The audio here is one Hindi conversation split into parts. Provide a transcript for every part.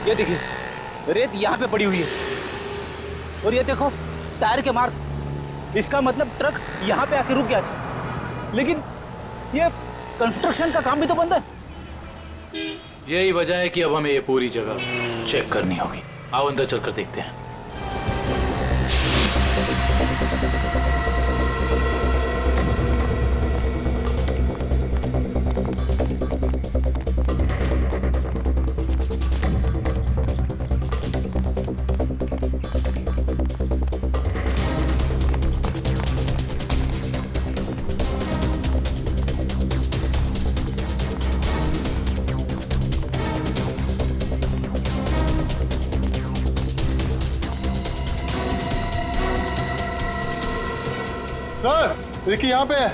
ये देखिए, रेत यहाँ पे पड़ी हुई है और ये देखो टायर के मार्क्स। इसका मतलब ट्रक यहाँ पे आके रुक गया था, लेकिन ये कंस्ट्रक्शन का काम भी तो बंद है। यही वजह है कि अब हमें ये पूरी जगह चेक करनी होगी। आओ अंदर चलकर देखते हैं। सर, रिकी यहाँ पे है।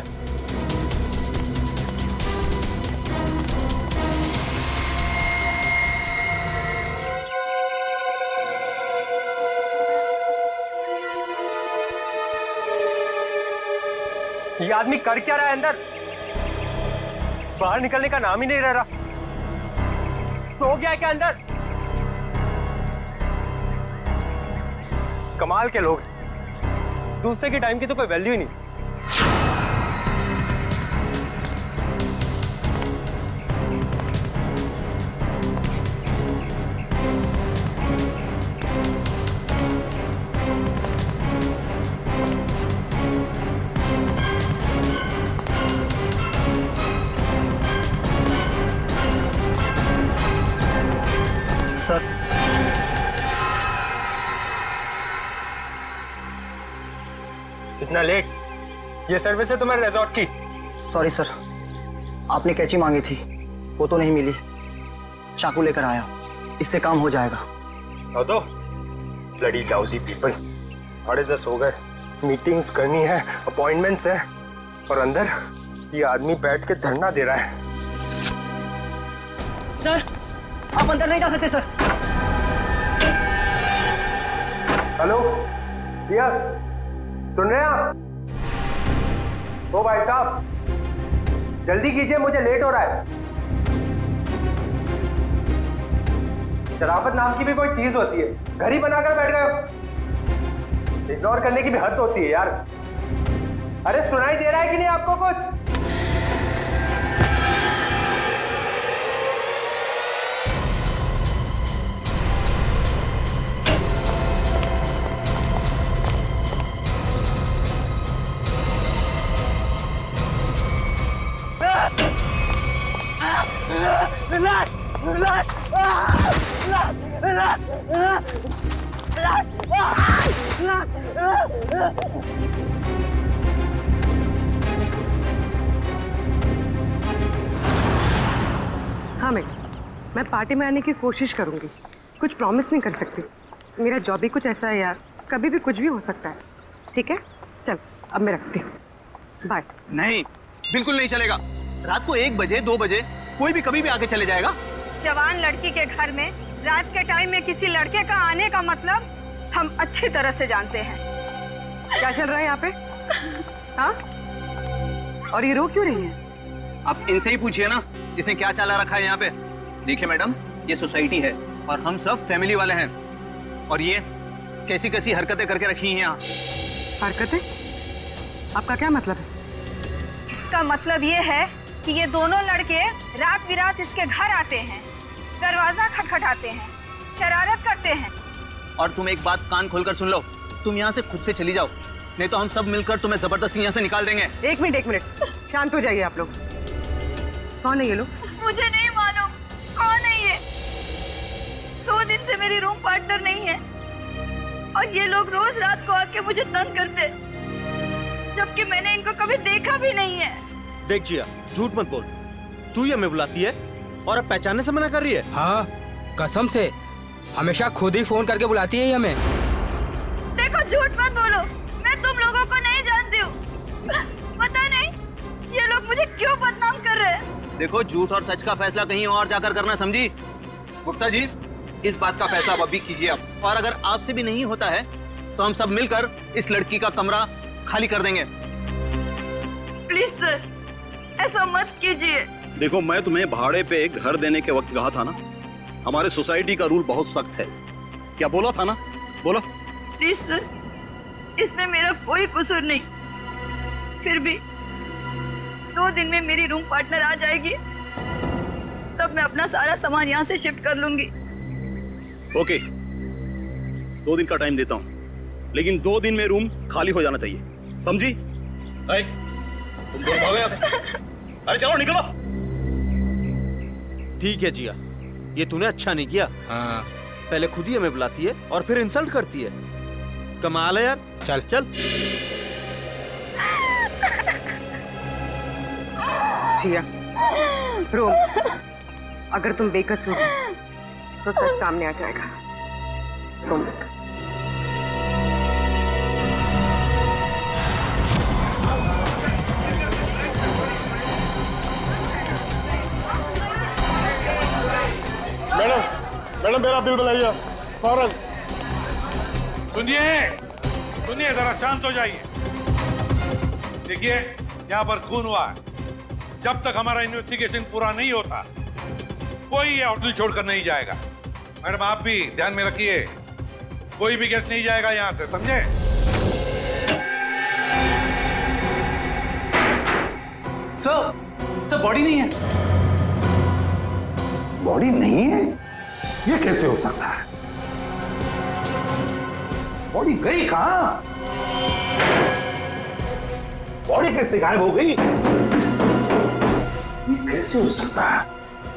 ये आदमी कर क्या रहा है अंदर? बाहर निकलने का नाम ही नहीं ले रहा। सो गया है क्या अंदर? कमाल के लोग, दूसरे के टाइम की तो कोई वैल्यू ही नहीं। सर, इतना लेट? ये सर्विस है तुम्हारे रिजॉर्ट की? सॉरी सर, आपने कैंची मांगी थी, वो तो नहीं मिली। चाकू लेकर आया, इससे काम हो जाएगा। तो ब्लडी लाउजी पीपल, 10:30 हो गए, मीटिंग्स करनी है, अपॉइंटमेंट्स है, और अंदर ये आदमी बैठ के धरना दे रहा है। सर, आप अंदर नहीं जा सकते सर। हेलो भैया, सुन रहे हैं आप? ओ भाई साहब, जल्दी कीजिए, मुझे लेट हो रहा है। शराफत नाम की भी कोई चीज होती है, घर ही बनाकर बैठ गए हो। इग्नोर करने की भी हद होती है यार। अरे सुनाई दे रहा है कि नहीं आपको कुछ? हाँ मैं पार्टी में आने की कोशिश करूंगी। कुछ प्रॉमिस नहीं कर सकती, मेरा जॉब ही कुछ ऐसा है यार, कभी भी कुछ भी हो सकता है। ठीक है, चल अब मैं रखती हूँ, बाय। नहीं, बिल्कुल नहीं चलेगा। रात को 1 बजे 2 बजे कोई भी कभी भी आके चले जाएगा। जवान लड़की के घर में रात के टाइम में किसी लड़के का आने का मतलब हम अच्छी तरह से जानते हैं। क्या चल रहा है यहाँ पे? हाँ, और ये रो क्यों रही है? आप इनसे ही पूछिए ना, इसने क्या चाला रखा है यहाँ पे। देखिए मैडम, ये सोसाइटी है और हम सब फैमिली वाले हैं, और ये कैसी कैसी हरकतें करके रखी हैं यहाँ। हरकतें? आपका क्या मतलब है? इसका मतलब ये है कि ये दोनों लड़के रात बिरात इसके घर आते हैं, दरवाजा खटखटाते हैं, शरारत करते हैं। और तुम एक बात कान खोलकर सुन लो, तुम यहाँ से खुद से चली जाओ, नहीं तो हम सब मिलकर तुम्हें जबरदस्ती यहाँ से निकाल देंगे। एक मिनट, शांत हो जाइए आप लोग। कौन है ये लोग? मुझे नहीं मालूम कौन है ये। 2 दिन से मेरी रूम पार्टनर नहीं है और ये लोग रोज रात को आके मुझे तंग करते, जबकि मैंने इनको कभी देखा भी नहीं है। देख जिया, झूठ मत बोल, तू ही हमें बुलाती है और अब पहचानने से मना कर रही है। हाँ, कसम से हमेशा खुद ही फोन करके बुलाती है हमें। देखो, झूठ मत बोलो, मैं तुम लोगों को नहीं जानती हूँ। पता नहीं ये लोग मुझे क्यों बदनाम कर रहे हैं। देखो, झूठ और सच का फैसला कहीं और जाकर करना, समझी? गुप्ता जी, इस बात का फैसला अब अभी कीजिए आप, और अगर आपसे भी नहीं होता है तो हम सब मिलकर इस लड़की का कमरा खाली कर देंगे। प्लीज सर, ऐसा मत कीजिए। देखो, मैं तुम्हें भाड़े पे एक घर देने के वक्त कहा था ना हमारे सोसाइटी का रूल बहुत सख्त है। क्या बोला था ना, बोला। प्लीज सर, इसमें मेरा कोई कसूर नहीं। फिर भी 2 दिन में मेरी रूम पार्टनर आ जाएगी, तब मैं अपना सारा सामान यहाँ से शिफ्ट कर लूंगी। ओके, 2 दिन का टाइम देता हूँ, लेकिन 2 दिन में रूम खाली हो जाना चाहिए, समझी? तुम दोनों भागो यहाँ से। अरे चलो निकलो। ठीक है जिया, ये तूने अच्छा नहीं किया। हाँ पहले खुद ही हमें बुलाती है और फिर इंसल्ट करती है। कमाल है यार। चल चल। जिया, रोम, अगर तुम बेकसूर हो तो सच सामने आ जाएगा। तुम मैडम, मैडम मेरा बिल बनाइए फौरन। सुनिए सुनिए, जरा शांत हो जाइए। देखिए, यहाँ पर खून हुआ है। जब तक हमारा इन्वेस्टिगेशन पूरा नहीं होता, कोई ये होटल छोड़कर नहीं जाएगा। मैडम आप भी ध्यान में रखिए, कोई भी गेस्ट नहीं जाएगा यहाँ से, समझे? सर बॉडी नहीं है। बॉडी नहीं है? ये कैसे हो सकता है? बॉडी गई कहां? बॉडी कैसे गायब हो गई? ये कैसे हो सकता है?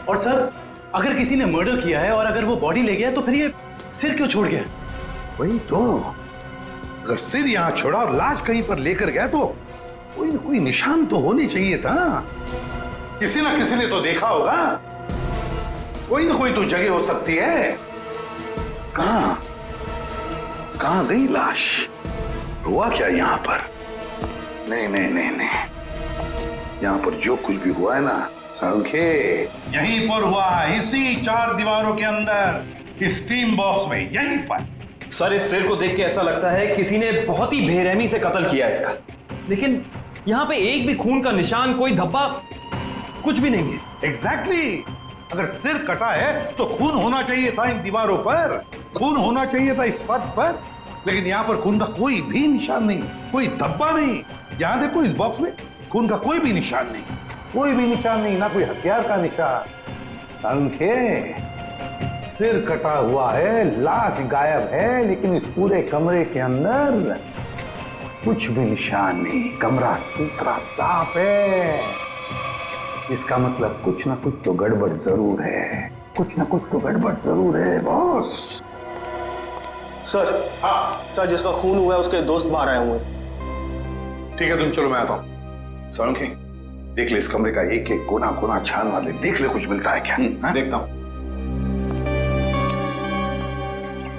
और सर, अगर किसी ने मर्डर किया है और अगर वो बॉडी ले गया तो फिर ये सिर क्यों छोड़ गया? वही तो, अगर सिर यहां छोड़ा और लाश कहीं पर लेकर गया तो कोई ना कोई निशान तो होने चाहिए था। किसी ना किसी ने तो देखा होगा। कोई ना कोई तो जगह हो सकती है। कहां गई लाश? हुआ क्या यहां पर? नहीं नहीं नहीं नहीं, यहां पर जो कुछ भी हुआ है ना संखे, यहीं पर हुआ है, इसी 4 दीवारों के अंदर, स्टीम बॉक्स में, यहीं पर। सर, इस सिर को देख के ऐसा लगता है किसी ने बहुत ही बेरहमी से कत्ल किया इसका, लेकिन यहाँ पे एक भी खून का निशान, कोई धब्बा, कुछ भी नहीं है। एग्जैक्टली, अगर सिर कटा है तो खून होना चाहिए था इन दीवारों पर, खून होना चाहिए था इस फर्श पर, लेकिन यहाँ पर खून का कोई भी निशान नहीं, कोई धब्बा नहीं। यहाँ देखो, इस बॉक्स में खून का कोई भी निशान नहीं, कोई भी निशान नहीं, ना कोई हथियार का निशान। संखे, सिर कटा हुआ है, लाश गायब है, लेकिन इस पूरे कमरे के अंदर कुछ भी निशान नहीं, कमरा सुथरा साफ है। इसका मतलब कुछ ना कुछ तो गड़बड़ जरूर है, कुछ ना कुछ तो गड़बड़ जरूर है बॉस। सर, हाँ सर, जिसका खून हुआ है उसके दोस्त बाहर आए हुए। ठीक है, तुम चलो, मैं आता हूं। संखे, देख ले इस कमरे का एक एक कोना कोना छान वाले, देख ले कुछ मिलता है क्या। देखता हूँ।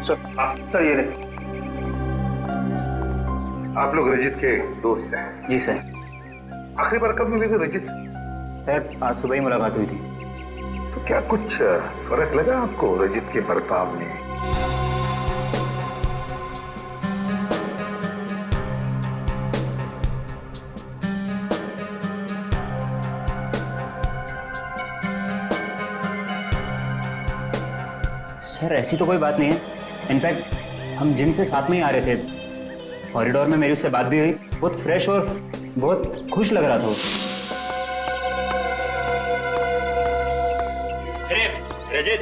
सर ये रहे। आप लोग रजित के दोस्त हैं? जी सर। आखिरी बार कब मिले थे रजित? सर, आज सुबह ही मुलाकात हुई थी। तो क्या कुछ फर्क लगा आपको रजित के बर्ताव में? सर, ऐसी तो कोई बात नहीं है। इनफैक्ट हम जिम से साथ में ही आ रहे थे, कॉरिडोर में मेरी उससे बात भी हुई। बहुत फ्रेश और बहुत खुश लग रहा था। अरे रजित,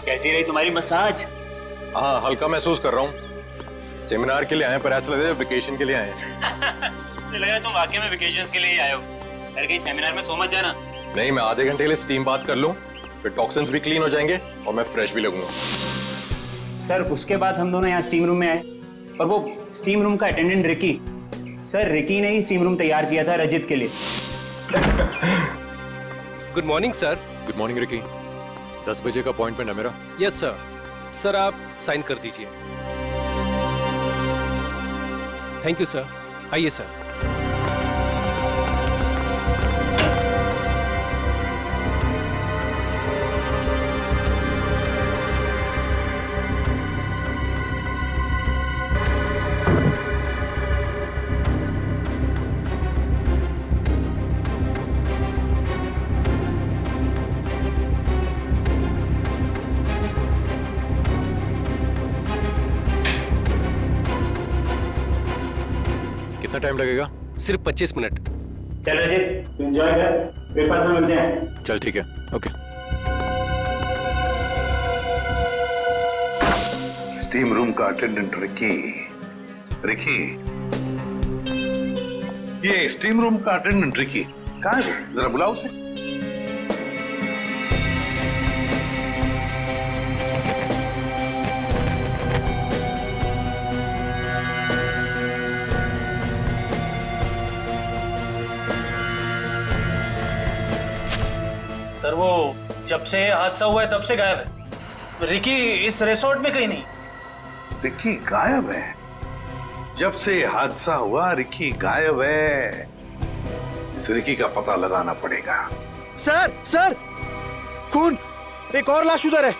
कैसी रही तुम्हारी मसाज? हाँ, हल्का महसूस कर रहा हूँ। सेमिनार के लिए आए, पर ऐसा लग रहा है वेकेशन के लिए आए हैं। मुझे लगा तुम वाकई में वेकेशंस के लिए ही आए हो। अरे कहीं सेमिनार में सो मत जाना। नहीं, मैं आधे घंटे के लिए स्टीम बात कर लूँ, फिर टॉक्सिन्स भी क्लीन हो जाएंगे और मैं फ्रेश भी लगूंगा। सर, उसके बाद हम दोनों यहाँ स्टीम रूम में आए और वो स्टीम रूम का अटेंडेंट रिकी, सर रिकी ने ही स्टीम रूम तैयार किया था रजित के लिए। Good morning sir. Good morning Ricky. 10 बजे का अपॉइंटमेंट है मेरा। Yes sir. सर आप साइन कर दीजिए। Thank you sir. आइए सर। कितना टाइम लगेगा? सिर्फ 25 मिनट। चल रजित, एंजॉय कर, ब्रेकफास्ट में मिलते हैं। चल ठीक है, ओके। स्टीम रूम का अटेंडेंट रिकी। रिकी, ये स्टीम रूम का अटेंडेंट रिकी कहाँ है? जरा बुलाओ उसे। सर वो जब से हादसा हुआ है तब से गायब है। रिकी इस रिसोर्ट में कहीं नहीं। रिकी गायब है? जब से हादसा हुआ रिकी गायब है। इस रिकी का पता लगाना पड़ेगा। सर सर, खून, एक और लाश उधर है।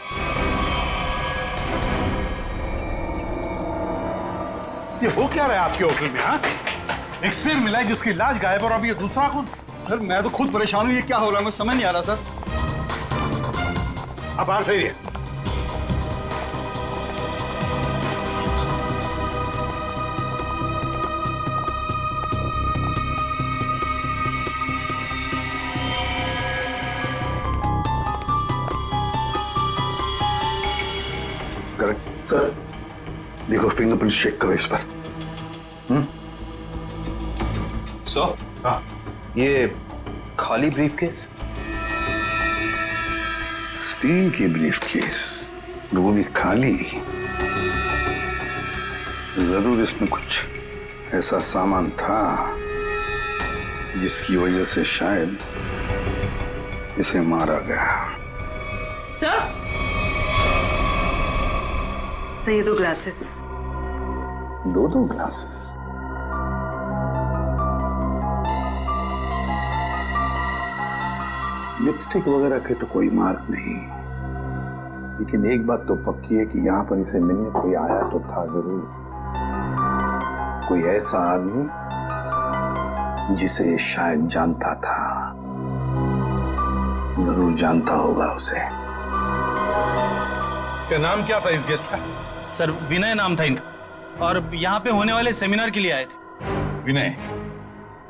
ये हो क्या रहा है आपके होटल में? हाँ, एक सिर मिला है जिसकी लाश गायब और अब ये दूसरा खून। सर मैं तो खुद परेशान हूँ, ये क्या हो रहा है मुझे समझ नहीं आ रहा सर। अब बाहर फेरिए। करेक्ट सर, देखो फिंगरप्रिंट चेक करो इस पर। सर, हाँ, ये खाली ब्रीफकेस? स्टील की ब्रीफकेस, वो भी खाली। जरूर इसमें कुछ ऐसा सामान था जिसकी वजह से शायद इसे मारा गया। सर, ये 2 ग्लासेस। 2 ग्लासेस? लिपस्टिक वगैरह के तो कोई मार्क नहीं, लेकिन एक बात तो पक्की है कि यहाँ पर इसे मिलने कोई आया तो था जरूर। कोई ऐसा आदमी जिसे ये शायद जानता था, जरूर जानता होगा उसे। क्या नाम क्या था इस गेस्ट का? सर विनय नाम था इनका, और यहाँ पे होने वाले सेमिनार के लिए आए थे। विनय?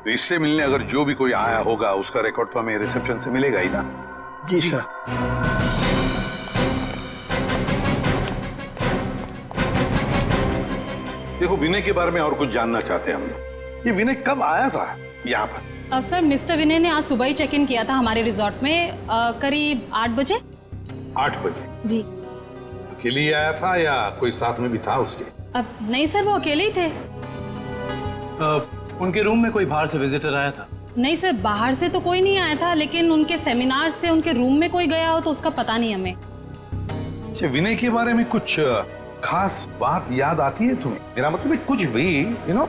तो इससे मिलने अगर जो भी कोई आया होगा उसका रिकॉर्ड तो हमें रिसेप्शन से मिलेगा ही ना? जी सर। देखो, विनय के बारे में और कुछ जानना चाहते हैं हम लोग। ये विनय कब आया था यहाँ पर? अब सर मिस्टर विनय ने आज सुबह ही चेक इन किया था हमारे रिजॉर्ट में, करीब 8 बजे। 8 बजे? जी। अकेले ही आया था या कोई साथ में भी था उसके? अब नहीं सर, वो अकेले ही थे। उनके रूम में कोई बाहर से विजिटर आया था? नहीं सर, बाहर से तो कोई नहीं आया था, लेकिन उनके सेमिनार से उनके रूम में कोई गया हो तो उसका पता नहीं हमें। अच्छा, विनय के बारे में कुछ खास बात याद आती है तुम्हें? मेरा मतलब है कुछ भी, यू नो।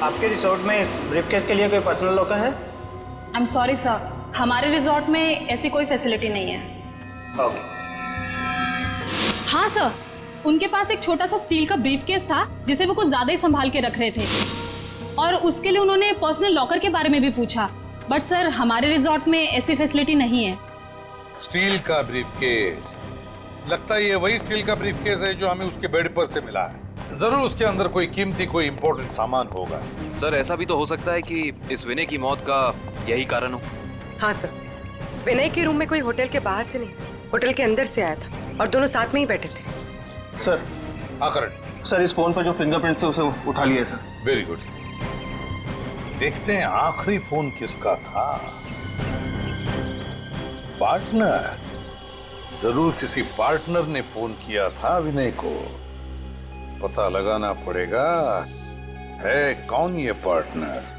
आपके रिसोर्ट में इस ब्रीफकेस के लिए कोई पर्सनल लॉकर है? आई एम सॉरी सर, हमारे रिजॉर्ट में ऐसी कोई फैसिलिटी नहीं है। ओके। हाँ सर, उनके पास एक छोटा सा स्टील का ब्रीफकेस था जिसे वो कुछ ज्यादा ही संभाल के रख रहे थे, और उसके लिए उन्होंने पर्सनल लॉकर के बारे में भी पूछा, बट सर हमारे रिजॉर्ट में ऐसी फैसिलिटी नहीं है। स्टील का ब्रीफकेस? लगता है ये वही स्टील का ब्रीफकेस है जो हमें उसके बेड पर से मिला है। जरूर उसके अंदर कोई कीमती, कोई इंपॉर्टेंट सामान होगा। सर ऐसा भी तो हो सकता है कि इस विनय की मौत का यही कारण हो। हाँ सर, विनय के रूम में कोई होटल के बाहर से नहीं, होटल के अंदर से आया था और दोनों साथ में ही बैठे थे। सर। हाँ करण। सर इस फोन पर जो फिंगरप्रिंट थे उसे उठा लिया सर। Very good. देखते हैं आखिरी फोन किसका था। पार्टनर? जरूर किसी पार्टनर ने फोन किया था विनय को। पता लगाना पड़ेगा है कौन ये पार्टनर।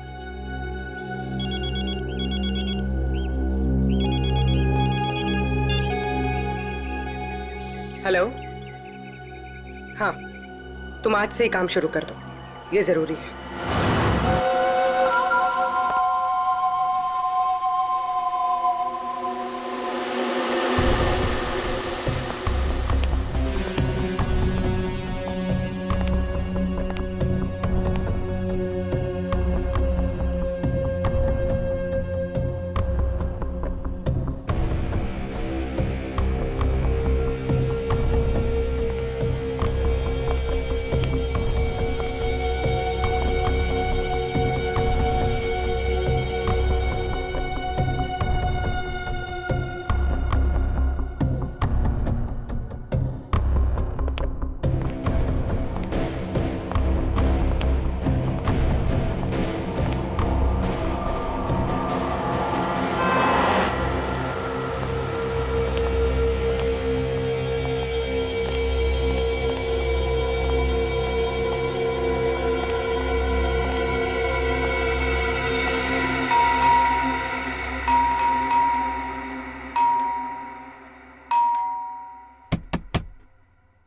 हेलो, हाँ, तुम आज से ही काम शुरू कर दो, ये जरूरी है।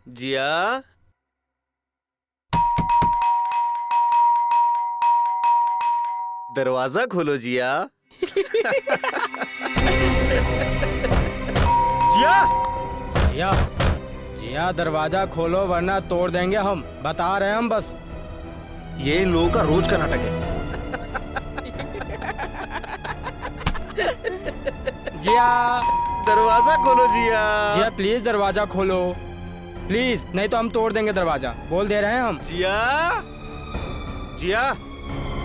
जिया, दरवाजा खोलो जिया। जिया, जिया, जिया दरवाजा खोलो वरना तोड़ देंगे हम, बता रहे हैं हम बस। ये इन लोगों का रोज का नाटक है। जिया, दरवाजा खोलो जिया। जिया प्लीज दरवाजा खोलो, प्लीज, नहीं तो हम तोड़ देंगे दरवाजा, बोल दे रहे हैं हम। जिया, जिया,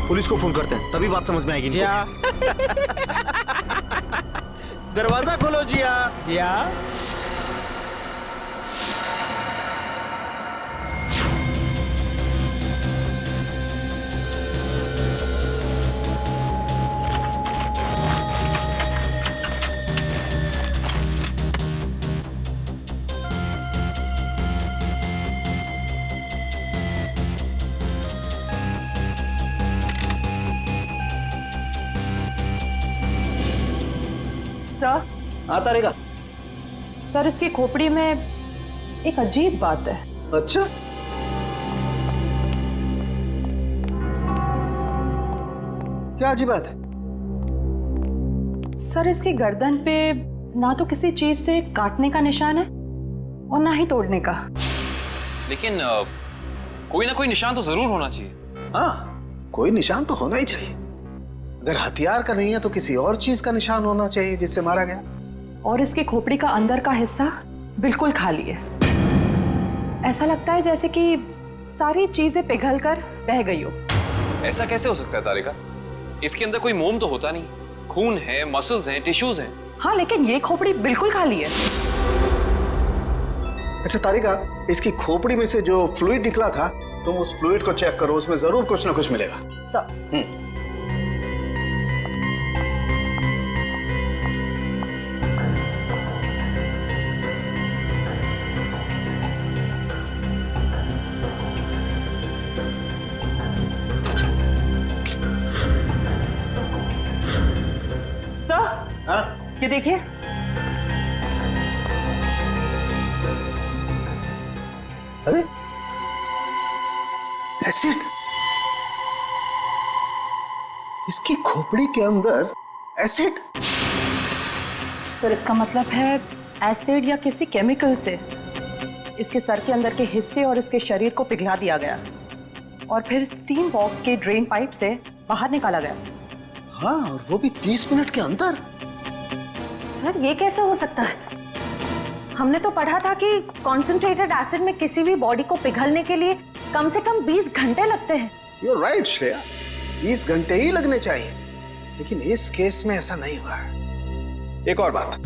पुलिस को फोन करते हैं, तभी बात समझ में आएगी। जिया, दरवाजा खोलो जिया। जिया, सर। हाँ तारिका। सर इसकी खोपड़ी में एक अजीब बात है। अच्छा, क्या अजीब बात है? सर इसकी गर्दन पे ना तो किसी चीज से काटने का निशान है और ना ही तोड़ने का। लेकिन कोई ना कोई निशान तो जरूर होना चाहिए। हाँ, कोई निशान तो होना ही चाहिए। अगर हथियार का नहीं है तो किसी और चीज का निशान होना चाहिए जिससे मारा गया। और इसकी खोपड़ी का अंदर का हिस्सा बिल्कुल खाली है। ऐसा लगता है जैसे कि सारी चीजें पिघलकर बह गई हो। ऐसा कैसे हो सकता है तारिका? इसके अंदर कोई मोम तो होता नहीं, खून है, मसल्स हैं, टिश्यूज हैं। हाँ, लेकिन ये खोपड़ी बिल्कुल खाली है। अच्छा तारिका, इसकी खोपड़ी में से जो फ्लूइड निकला था, तुम उस फ्लूइड को चेक करो, उसमें जरूर कुछ ना कुछ मिलेगा। सर। हाँ? ये देखिए। अरे एसिड, इसकी खोपड़ी के अंदर एसिड। सर इसका मतलब है एसिड या किसी केमिकल से इसके सर के अंदर के हिस्से और इसके शरीर को पिघला दिया गया और फिर स्टीम बॉक्स के ड्रेन पाइप से बाहर निकाला गया। हाँ, और वो भी 30 मिनट के अंदर। सर ये कैसे हो सकता है? हमने तो पढ़ा था कि कॉन्सेंट्रेटेड एसिड में किसी भी बॉडी को पिघलने के लिए कम से कम 20 घंटे लगते हैं। You're right, श्रेया, 20 घंटे ही लगने चाहिए, लेकिन इस केस में ऐसा नहीं हुआ। एक और बात,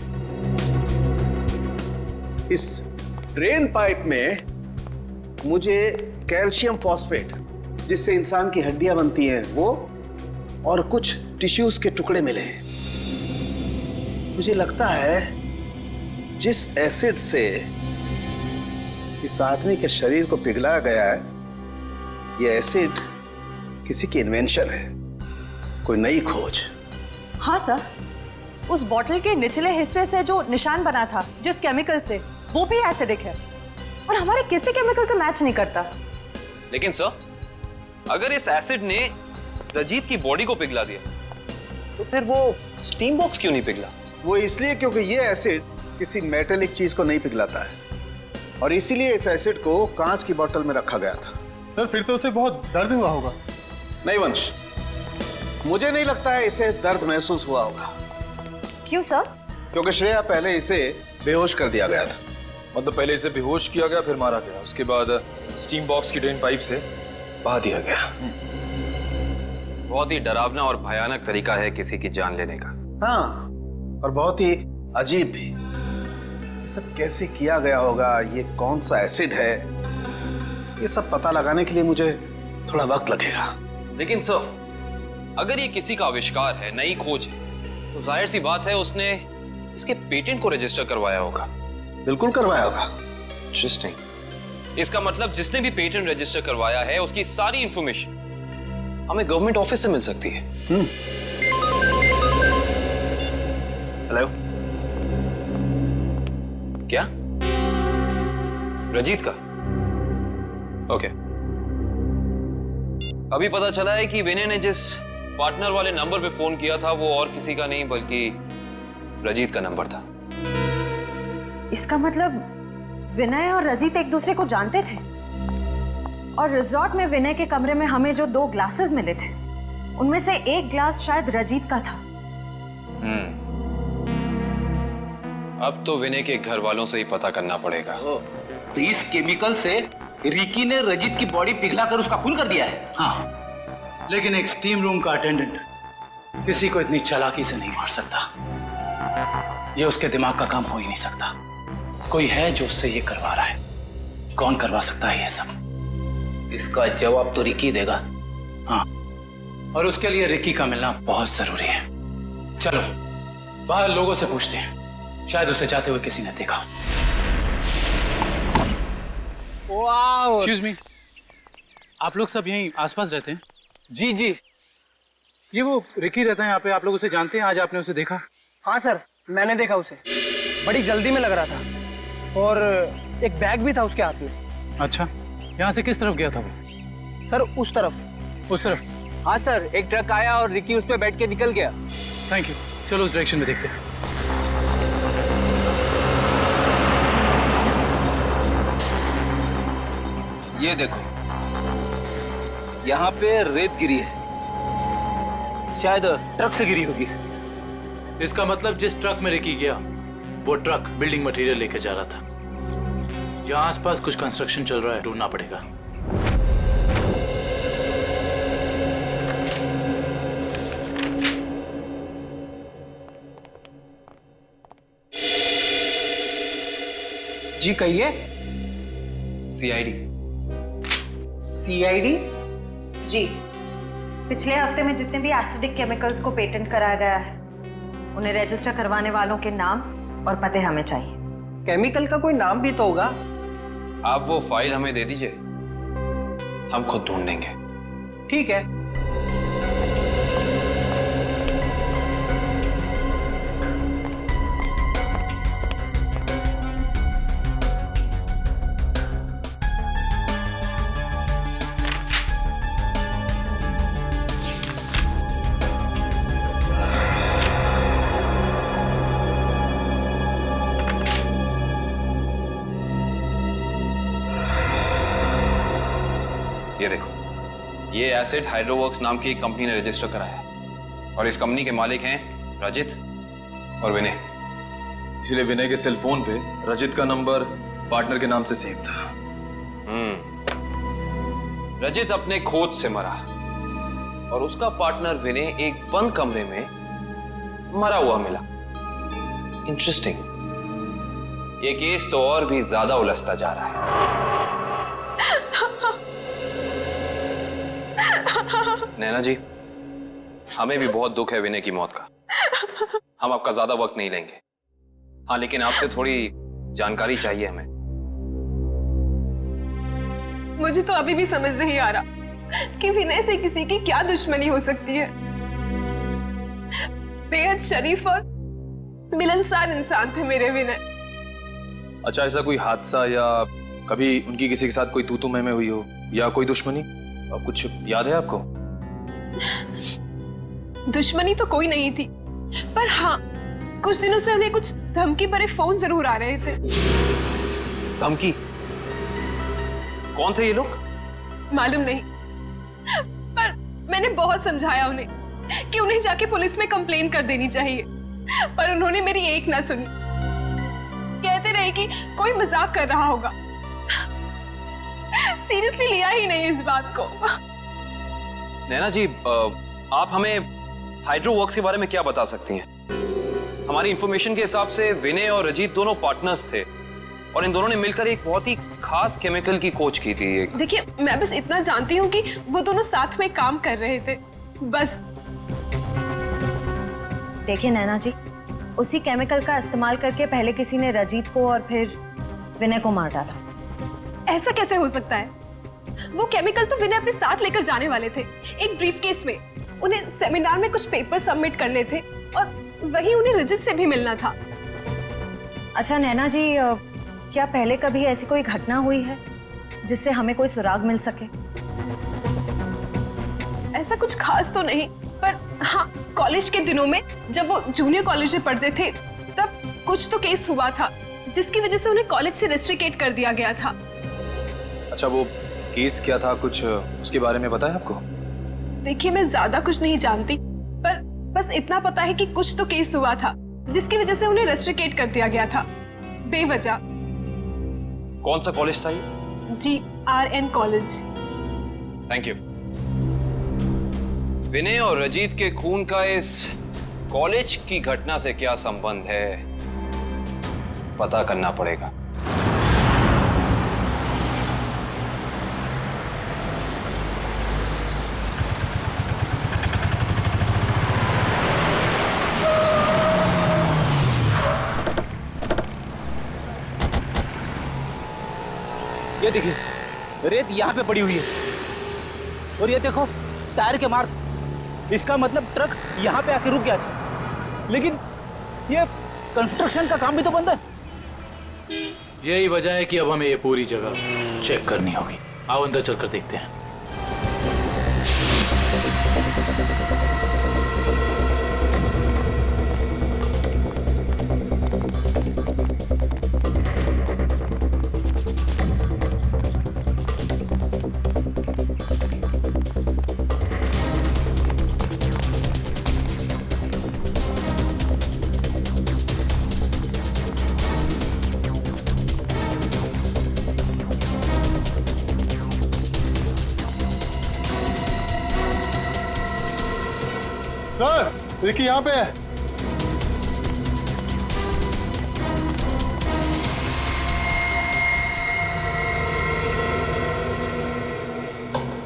इस ड्रेन पाइप में मुझे कैल्शियम फॉस्फेट, जिससे इंसान की हड्डियां बनती हैं, वो और कुछ टिश्यूज के टुकड़े मिले हैं। मुझे लगता है जिस एसिड से इस आदमी के शरीर को पिघलाया गया है, ये एसिड किसी की इन्वेंशन है, कोई नई खोज। हाँ सर, उस बॉटल के निचले हिस्से से जो निशान बना था जिस केमिकल से, वो भी एसिडिक है और हमारे किसी केमिकल से मैच नहीं करता। लेकिन सर, अगर इस एसिड ने रजीत की बॉडी को पिघला दिया तो फिर वो स्टीम बॉक्स क्यों नहीं पिघला? वो इसलिए क्योंकि ये एसिड किसी मेटेलिक चीज को नहीं पिघलाता है और इसीलिए इस एसिड को कांच की बोतल में रखा गया था। सर फिर तो उसे बहुत दर्द हुआ होगा। नहीं वंश, मुझे नहीं लगता है इसे दर्द महसूस हुआ होगा। क्यों सर? क्योंकि श्रेया पहले इसे बेहोश कर दिया गया था। मतलब पहले इसे बेहोश किया गया, फिर मारा गया, उसके बाद स्टीम बॉक्स की ड्रेन पाइप से बहा दिया गया। बहुत ही डरावना और भयानक तरीका है किसी की जान लेने का। हाँ, और बहुत ही अजीब भी। ये सब कैसे किया गया होगा, ये कौन सा एसिड है, ये सब पता लगाने के लिए मुझे थोड़ा वक्त लगेगा। लेकिन सर, अगर ये किसी का आविष्कार है, नई खोज है, तो जाहिर सी बात है उसने इसके पेटेंट को रजिस्टर करवाया होगा। बिल्कुल करवाया होगा। इंटरेस्टिंग। इसका मतलब जिसने भी पेटेंट रजिस्टर करवाया है उसकी सारी इंफॉर्मेशन हमें गवर्नमेंट ऑफिस से मिल सकती है। हेलो, क्या रजीत का? ओके। अभी पता चला है कि विनय ने जिस पार्टनर वाले नंबर पे फोन किया था वो और किसी का नहीं बल्कि रजीत का नंबर था। इसका मतलब विनय और रजीत एक दूसरे को जानते थे और रिजॉर्ट में विनय के कमरे में हमें जो 2 ग्लासेस मिले थे उनमें से एक ग्लास शायद रजीत का था। अब तो विनय के घर वालों से ही पता करना पड़ेगा। तो इस केमिकल से रिकी ने रजीत की बॉडी पिघलाकर उसका खून कर दिया है। हाँ, लेकिन एक स्टीम रूम का अटेंडेंट किसी को इतनी चालाकी से नहीं मार सकता। ये उसके दिमाग का काम हो ही नहीं सकता। कोई है जो उससे ये करवा रहा है। कौन करवा सकता है ये सब? इसका जवाब तो रिकी देगा। हाँ, और उसके लिए रिकी का मिलना बहुत जरूरी है। चलो बाहर लोगों से पूछते हैं, शायद उसे जाते हुए किसी ने देखा। Wow! एक्सक्यूज मी, आप लोग सब यहीं आसपास रहते हैं? जी जी। ये वो रिकी रहता है यहाँ पे, आप लोग उसे जानते हैं? आज आपने उसे देखा? हाँ सर, मैंने देखा उसे। बड़ी जल्दी में लग रहा था और एक बैग भी था उसके हाथ में। अच्छा, यहाँ से किस तरफ गया था वो? सर उस तरफ। उस तरफ? हाँ सर, एक ट्रक आया और रिकी उस पे बैठ के निकल गया। थैंक यू, चलो उस डायरेक्शन में देखते हैं। ये देखो, यहाँ पे रेत गिरी है, शायद ट्रक से गिरी होगी। इसका मतलब जिस ट्रक में रिकी गया वो ट्रक बिल्डिंग मटेरियल लेके जा रहा था। यहाँ आसपास कुछ कंस्ट्रक्शन चल रहा है, ढूंढना पड़ेगा। जी कहिए। सीआईडी। सीआईडी? जी, पिछले हफ्ते में जितने भी एसिडिक केमिकल्स को पेटेंट कराया गया है उन्हें रजिस्टर करवाने वालों के नाम और पते हमें चाहिए। केमिकल का कोई नाम भी तो होगा। आप वो फाइल हमें दे दीजिए, हम खुद ढूंढ देंगे। ठीक है। ये देखो, ये एसिड हाइड्रोवर्क्स नाम की एक कंपनी ने रजिस्टर कराया है और इस कंपनी के मालिक हैं रजित और विनय। इसलिए विनय के सेल फोन पे रजित का नंबर पार्टनर के नाम से सेव था। रजित अपने खोज से मरा और उसका पार्टनर विनय एक बंद कमरे में मरा हुआ मिला। इंटरेस्टिंग। ये केस तो और भी ज्यादा उलझता जा रहा है। नैना जी, हमें भी बहुत दुख है विनय की मौत का। हम आपका ज्यादा वक्त नहीं लेंगे। हाँ, लेकिन आपसे थोड़ी जानकारी चाहिए हमें। मुझे तो अभी भी समझ नहीं आ रहा कि विनय से किसी की क्या दुश्मनी हो सकती है। बेहद शरीफ और मिलनसार इंसान थे मेरे विनय। अच्छा, ऐसा कोई हादसा या कभी उनकी किसी के साथ कोई तू मैं हुई हो या कोई दुश्मनी, कुछ याद है आपको? दुश्मनी तो कोई नहीं थी, पर हाँ, कुछ दिनों से उन्हें कुछ धमकी भरे फोन जरूर आ रहे थे। धमकी? कौन थे ये लोग? मालूम नहीं, पर मैंने बहुत समझाया उन्हें कि उन्हें जाके पुलिस में कंप्लेन कर देनी चाहिए, पर उन्होंने मेरी एक ना सुनी। कहते रहे कि कोई मजाक कर रहा होगा। सीरियसली लिया ही नहीं इस बात को। नैना जी, आप हमें हाइड्रोवर्क्स के बारे में क्या बता सकती हैं? हमारी इंफॉर्मेशन के हिसाब से विनय और रजीत दोनों पार्टनर्स थे और इन दोनों ने मिलकर एक बहुत ही खास केमिकल की खोज की थी। देखिए, मैं बस इतना जानती हूँ कि वो दोनों साथ में काम कर रहे थे, बस। देखिए नैना जी, उसी केमिकल का इस्तेमाल करके पहले किसी ने रजीत को और फिर विनय को मार डाला। ऐसा कैसे हो सकता है? वो केमिकल तो विनय अपने साथ लेकर जाने वाले थे, एक ब्रीफकेस में। उन्हें सेमिनार में कुछ पेपर सबमिट करने थे और वहीं उन्हें रजित से भी मिलना था। अच्छा नैना जी, क्या पहले कभी ऐसी कोई घटना हुई है जिससे हमें कोई सुराग मिल सके? ऐसा कुछ खास तो नहीं, पर हाँ, कॉलेज के दिनों में जब वो जूनियर कॉलेज में पढ़ते थे तब कुछ तो केस हुआ था जिसकी वजह से उन्हें कॉलेज से रेस्ट्रिकेट कर दिया गया था। अच्छा, वो केस क्या था, कुछ उसके बारे में पता है आपको? देखिए, मैं ज्यादा कुछ नहीं जानती, पर बस इतना पता है कि कुछ तो केस हुआ था जिसकी वजह से उन्हें रेस्ट्रिकेट कर दिया गया था बेवजह। कौन सा कॉलेज था ये? GRN college. Thank you. Vinay और रजीत के खून का इस कॉलेज की घटना से क्या संबंध है, पता करना पड़ेगा। ये देखिए, रेत यहाँ पे पड़ी हुई है और ये देखो टायर के मार्क्स। इसका मतलब ट्रक यहाँ पे आके रुक गया था, लेकिन ये कंस्ट्रक्शन का काम भी तो बंद है। यही वजह है कि अब हमें ये पूरी जगह चेक करनी होगी। आओ अंदर चलकर देखते हैं। सर, रिकी यहाँ पे है।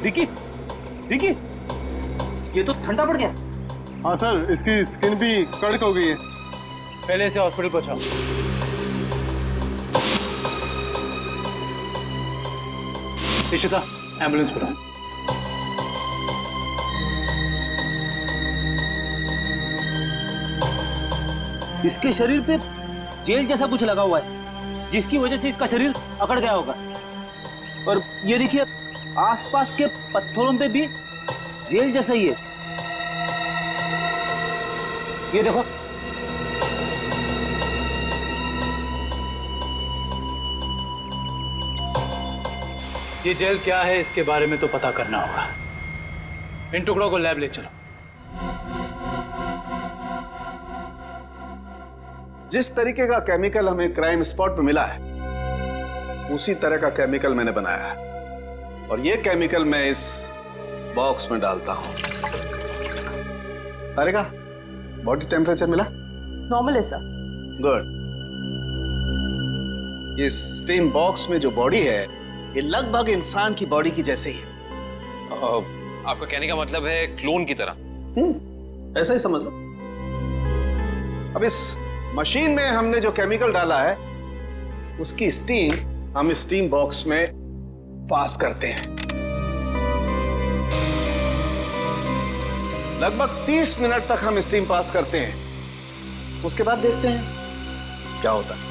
रिकी, रिकी, ये तो ठंडा पड़ गया। हाँ सर, इसकी स्किन भी कड़क हो गई है। पहले से हॉस्पिटल पहुंचाओ। इशिता, एम्बुलेंस बुलाओ। इसके शरीर पे जेल जैसा कुछ लगा हुआ है, जिसकी वजह से इसका शरीर अकड़ गया होगा। और ये देखिए, आसपास के पत्थरों पे भी जेल जैसा ही है। ये देखो, ये जेल क्या है इसके बारे में तो पता करना होगा। इन टुकड़ों को लैब ले चलो। जिस तरीके का केमिकल हमें क्राइम स्पॉट पे मिला है उसी तरह का केमिकल मैंने बनाया है और ये केमिकल मैं इस बॉक्स में डालता हूं। तारिका, बॉडी टेम्परेचर मिला? नॉर्मल है सर। गुड। इस स्टीम बॉक्स में जो बॉडी है ये लगभग इंसान की बॉडी की जैसे ही है। आपका कहने का मतलब है क्लोन की तरह? ऐसा ही समझ लो। अब इस मशीन में हमने जो केमिकल डाला है उसकी स्टीम हम स्टीम बॉक्स में पास करते हैं। लगभग 30 मिनट तक हम स्टीम पास करते हैं। उसके बाद देखते हैं क्या होता है।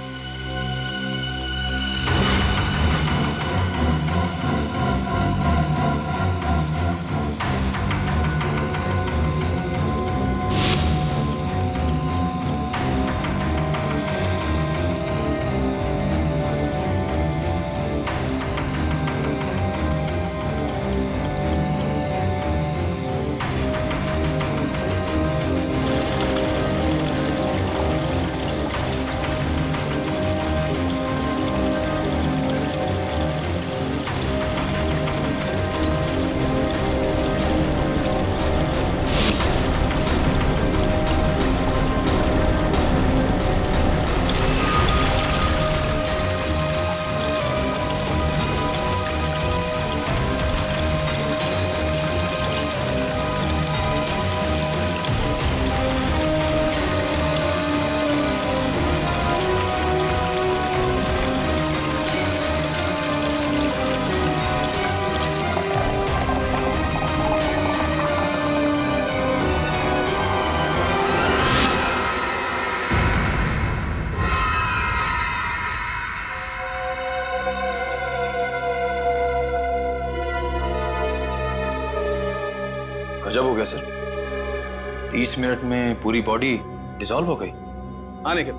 गजब हो गया सर, 30 मिनट में पूरी बॉडी डिसॉल्व हो गई। हाँ निखिल,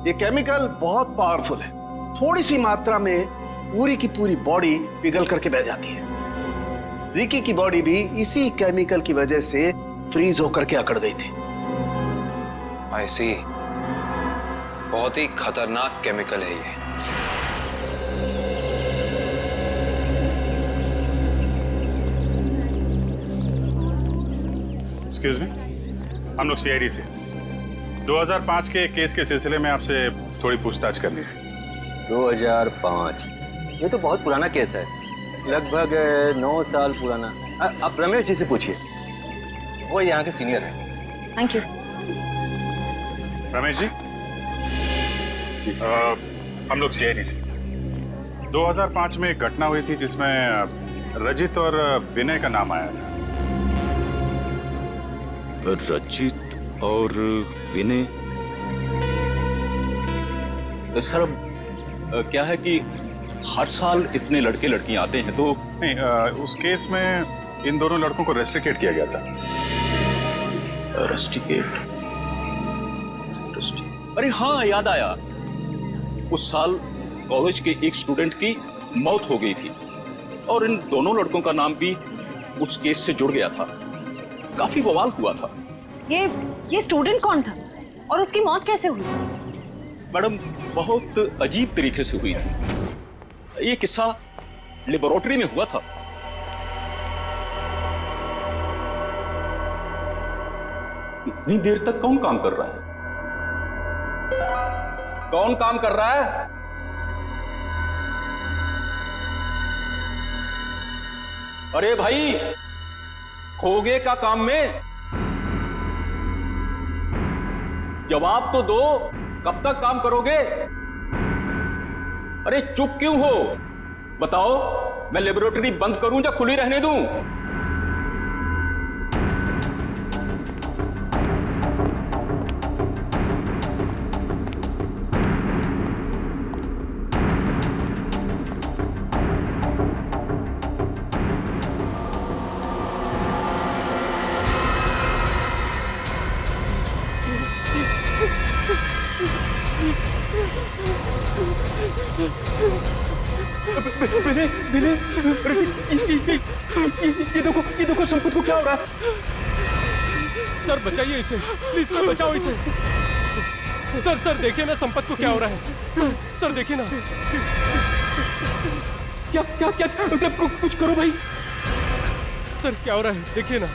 ये केमिकल बहुत पावरफुल है। थोड़ी सी मात्रा में पूरी की पूरी बॉडी पिघल करके बह जाती है। रिकी की बॉडी भी इसी केमिकल की वजह से फ्रीज होकर के अकड़ गई थी। आई सी, बहुत ही खतरनाक केमिकल है ये। एक्सक्यूज मी, हम लोग सीआईडी से 2005 के केस के सिलसिले में आपसे थोड़ी पूछताछ करनी थी। 2005? ये तो बहुत पुराना केस है, लगभग 9 साल पुराना। आप रमेश जी से पूछिए, वो यहाँ के सीनियर हैं। Thank you. रमेश जी, हम लोग सीआईडी से 2005 में एक घटना हुई थी जिसमें रजित और विनय का नाम आया था। रजित और विनय? सर क्या है कि हर साल इतने लड़के लड़कियां आते हैं तो नहीं, उस केस में इन दोनों लड़कों को रेस्ट्रिकेट किया गया था। रेस्ट्रिकेट? अरे हाँ, याद आया, उस साल कॉलेज के एक स्टूडेंट की मौत हो गई थी और इन दोनों लड़कों का नाम भी उस केस से जुड़ गया था। काफी बवाल हुआ था। ये स्टूडेंट कौन था और उसकी मौत कैसे हुई? मैडम, बहुत अजीब तरीके से हुई थी। ये किस्सा लेबोरेटरी में हुआ था। इतनी देर तक कौन काम कर रहा है? कौन काम कर रहा है? अरे भाई, खोगे का काम में जवाब तो दो, कब तक काम करोगे? अरे चुप क्यों हो? बताओ, मैं लेबोरेटरी बंद करूं या खुली रहने दूं? विनय, विनय, ये देखो संपत को क्या हो रहा है? सर बचाइए इसे, प्लीज कोई बचाओ इसे। सर देखिए ना संपत को क्या हो रहा है। सर देखिए ना। क्या कुछ करो भाई। सर क्या हो रहा है, देखिए ना।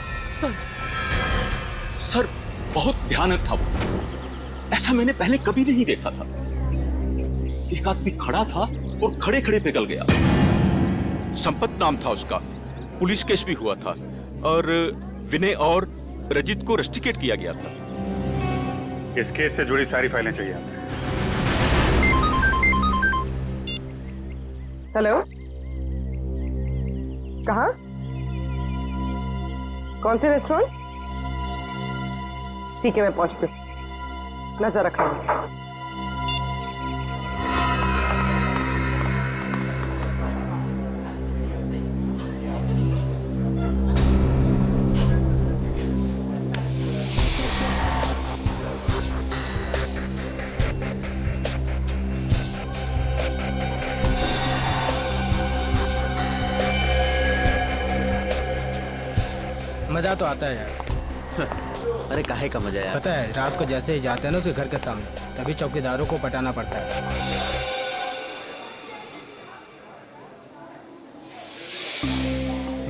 सर बहुत भयानक था वो, ऐसा मैंने पहले कभी नहीं देखा था। एक आदमी खड़ा था और खड़े खड़े पिघल गया। संपत नाम था उसका, पुलिस केस भी हुआ था और विनय और रजित को रेस्ट्रिकेट किया गया था। इस केस से जुड़ी सारी फाइलें चाहिए। हेलो, कहाँ? कौन से रेस्टोरेंट? ठीक है, मैं पहुंचती हूँ, नजर रखना। मजा तो आता है यार। अरे काहे का मजा यार? पता है, रात को जैसे ही जाते हैं ना उसके घर के सामने, तभी चौकीदारों को पटाना पड़ता है।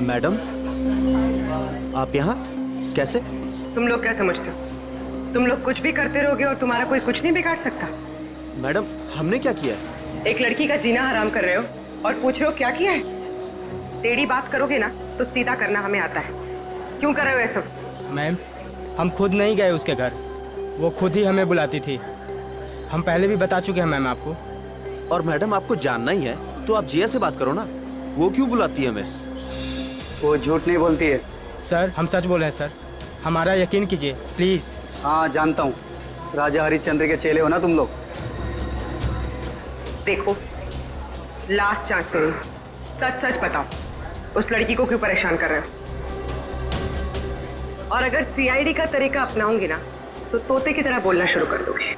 मैडम, आप यहाँ कैसे? तुम लोग क्या समझते हो? तुम लोग कुछ भी करते रहोगे और तुम्हारा कोई कुछ नहीं बिगाड़ सकता। मैडम, हमने क्या किया? एक लड़की का जीना हराम कर रहे हो और पूछ रहे हो क्या किया है? टेढ़ी बात करोगे ना तो सीधा करना हमें आता है। क्यों कर रहे हो ये सब? मैम, हम खुद नहीं गए उसके घर, वो खुद ही हमें बुलाती थी। हम पहले भी बता चुके हैं मैम आपको। और मैडम, आपको जानना ही है तो आप जिया से बात करो ना, वो क्यों बुलाती है हमें? वो झूठ नहीं बोलती है सर, हम सच बोल रहे हैं सर, हमारा यकीन कीजिए प्लीज। हाँ जानता हूँ, राजा हरिश्चंद्र के चेले हो ना तुम लोग। देखो, लास्ट चांस करो, सच सच बताओ, उस लड़की को क्यों परेशान कर रहे हो? और अगर सीआईडी का तरीका अपनाऊंगी ना तो तोते की तरह बोलना शुरू कर दोगे।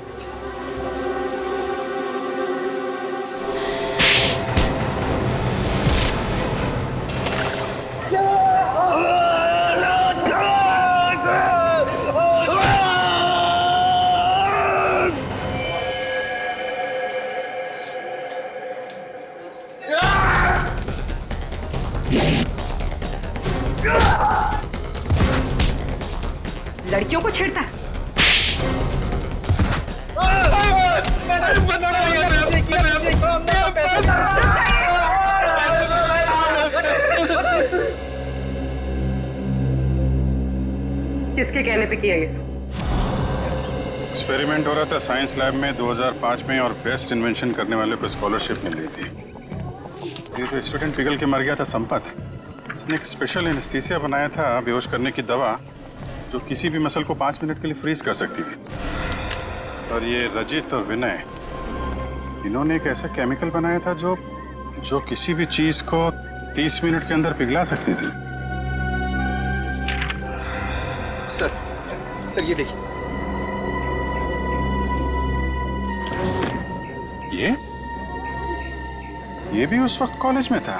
लड़कियों को छेड़ता है। किसके कहने पे किया ये सब? एक्सपेरिमेंट हो रहा था साइंस लैब में 2005 में और बेस्ट इन्वेंशन करने वाले को स्कॉलरशिप मिल रही थी। ये तो स्टूडेंट पिघल के मर गया था संपत। इसने एक स्पेशल एनेस्थीसिया बनाया था बेहोश करने की दवा जो किसी भी मसल को 5 मिनट के लिए फ्रीज कर सकती थी। और ये रजित और विनय इन्होंने एक ऐसा केमिकल बनाया था जो किसी भी चीज को 30 मिनट के अंदर पिघला सकती थी। सर ये देखिए। ये भी उस वक्त कॉलेज में था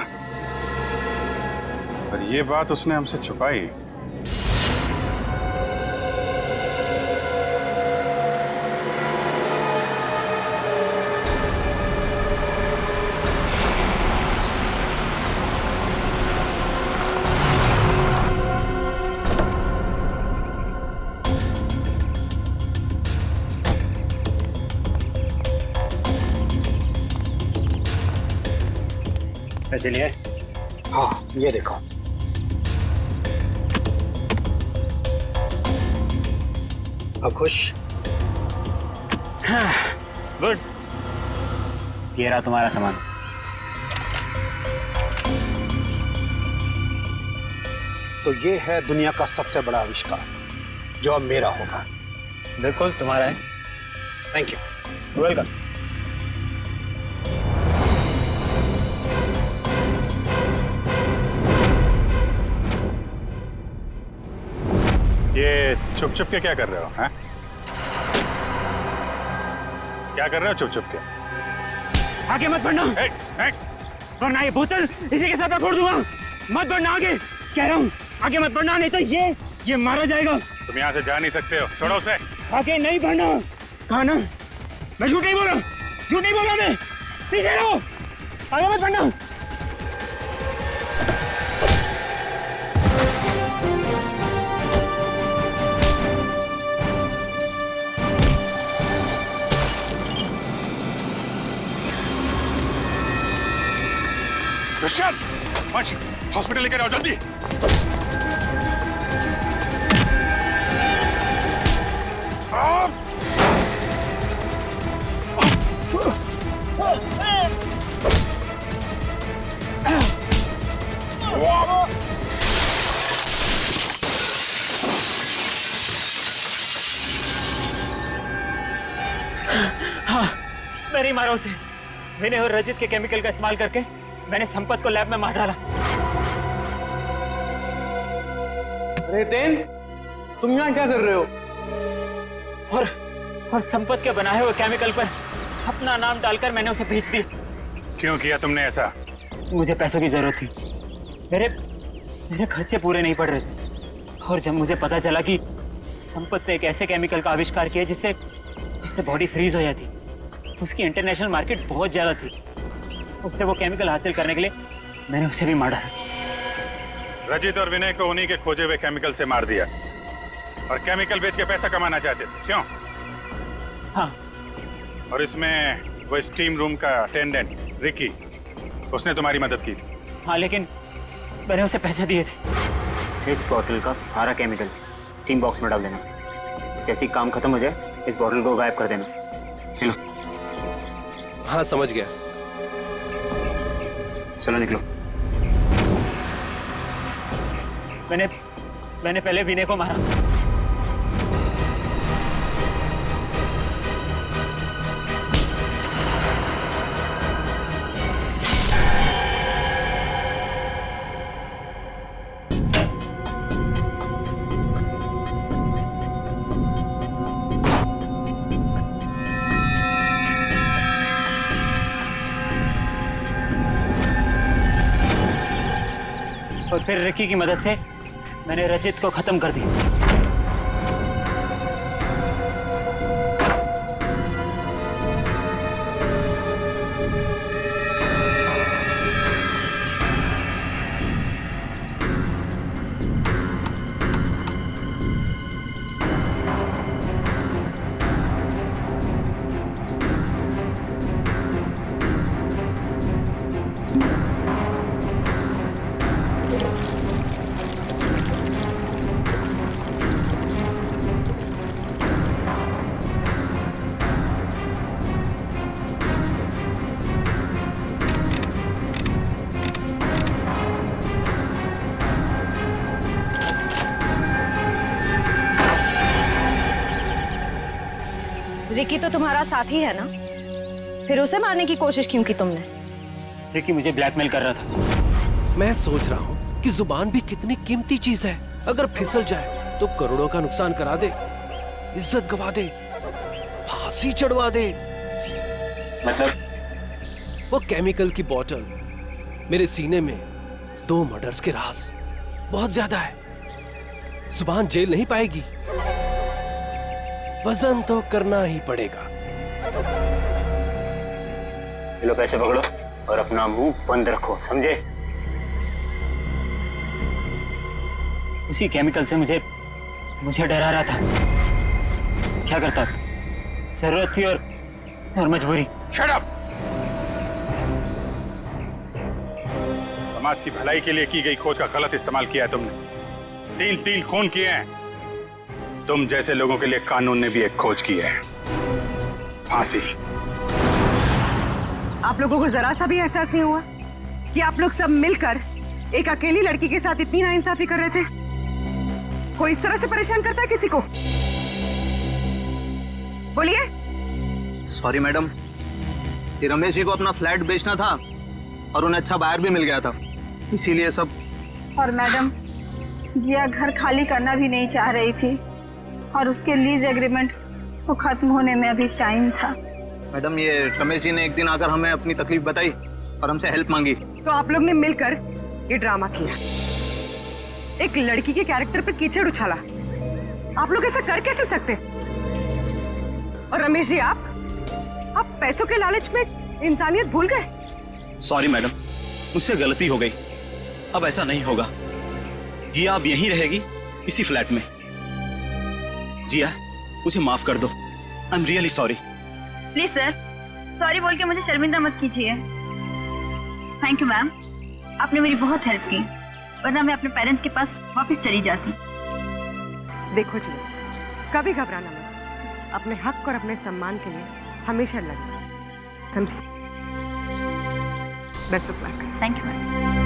पर ये बात उसने हमसे छुपाई। पैसे लिए? हाँ ये देखो। अब खुश? गुड। ये रहा तुम्हारा सामान। तो ये है दुनिया का सबसे बड़ा आविष्कार जो अब मेरा होगा। बिल्कुल तुम्हारा है। Thank you. वेलकम। ये चुप चुप के क्या कर रहे हो? हैं? क्या कर रहे हो चुप चुप के? आगे मत बढ़ना। वरना ये बोतल इसी के साथ मैं फोड़ दूंगा। मत बढ़ना आगे, कह रहा हूँ। आगे मत बढ़ना नहीं तो ये मारा जाएगा। तुम यहाँ से जा नहीं सकते हो, छोड़ो उसे। आगे नहीं बढ़ना। कहा ना, मैं झूठ नहीं बोला मैं। पीछे रहो, आगे मत बढ़ना। हॉस्पिटल लेकर आओ जल्दी। हाँ, मैं नहीं मारा उसे। विनय और रजित के केमिकल का इस्तेमाल करके मैंने संपत को लैब में मार डाला। रेतेन, तुम यहाँ क्या कर रहे हो? और संपत के बनाए हुए केमिकल पर अपना नाम डालकर मैंने उसे भेज दिया। क्यों किया तुमने ऐसा? मुझे पैसों की जरूरत थी। मेरे खर्चे पूरे नहीं पड़ रहे थे। और जब मुझे पता चला कि संपत ने एक ऐसे केमिकल का आविष्कार किया जिससे बॉडी फ्रीज हो जाती, उसकी इंटरनेशनल मार्केट बहुत ज्यादा थी। उससे वो केमिकल हासिल करने के लिए मैंने उसे भी मार डाला। रजित और विनय को उन्हीं के खोजे हुए केमिकल से मार दिया और केमिकल बेच के पैसा कमाना चाहते थे, क्यों? हाँ। और इसमें वो स्टीम रूम का अटेंडेंट रिकी, उसने तुम्हारी मदद की थी। हाँ, लेकिन मैंने उसे पैसे दिए थे। इस बॉटल का सारा केमिकल स्टीम बॉक्स में डाल देना। जैसे काम खत्म हो जाए इस बॉटल को गायब कर देना। चलो। हाँ समझ गया। चलो निकलो। मैंने पहले विनय को मारा। और फिर रिकी की मदद से मैंने रजित को खत्म कर दिया। रिकी तो तुम्हारा साथी है ना, फिर उसे मारने की कोशिश क्यों की तुमने? रिकी मुझे ब्लैकमेल कर रहा था। मैं सोच रहा हूँ कि जुबान भी कितनी कीमती चीज है, अगर फिसल जाए तो करोड़ों का नुकसान करा दे, इज्जत गवा दे, फांसी चढ़वा दे। मतलब वो केमिकल की बोतल मेरे सीने में 2 मर्डर्स के राज बहुत ज्यादा है। जुबान जेल नहीं पाएगी, वजन तो करना ही पड़ेगा। लो पैसे पकड़ो और अपना मुंह बंद रखो, समझे? उसी केमिकल से मुझे डरा रहा था। क्या करता? जरूरत थी और मजबूरी। Shut up! समाज की भलाई के लिए की गई खोज का गलत इस्तेमाल किया है तुमने। 3 खून किए हैं। तुम जैसे लोगों के लिए कानून ने भी एक खोज की है, फांसी। आप लोगों को जरा सा भी एहसास नहीं हुआ कि आप लोग सब मिलकर एक अकेली लड़की के साथ इतनी नाइंसाफी कर रहे थे? कोई इस तरह से परेशान करता है किसी को? बोलिए। सॉरी मैडम, ये रमेश जी को अपना फ्लैट बेचना था और उन्हें अच्छा बायर भी मिल गया था, इसीलिए सब। और मैडम, जिया घर खाली करना भी नहीं चाह रही थी और उसके लीज एग्रीमेंट को खत्म होने में अभी टाइम था। मैडम, ये रमेश जी ने एक दिन आकर हमें अपनी तकलीफ बताई और हमसे हेल्प मांगी। तो आप लोग ने मिलकर ये ड्रामा किया, एक लड़की के कैरेक्टर पर कीचड़ उछाला। आप लोग ऐसा कर कैसे सकते? और रमेश जी, आप पैसों के लालच में इंसानियत भूल गए। सॉरी मैडम, मुझसे गलती हो गई, अब ऐसा नहीं होगा। जिया अब यहीं रहेगी, इसी फ्लैट में। जिया, मुझे माफ कर दो। I am really sorry. Please sir, sorry बोल के मुझे शर्मिंदा मत कीजिए। थैंक यू मैम, आपने मेरी बहुत हेल्प की, वरना मैं अपने पेरेंट्स के पास वापस चली जाती। देखो जी, कभी घबराना मत, अपने हक और अपने सम्मान के लिए हमेशा लड़ना, समझे? Best of luck. Thank you ma'am.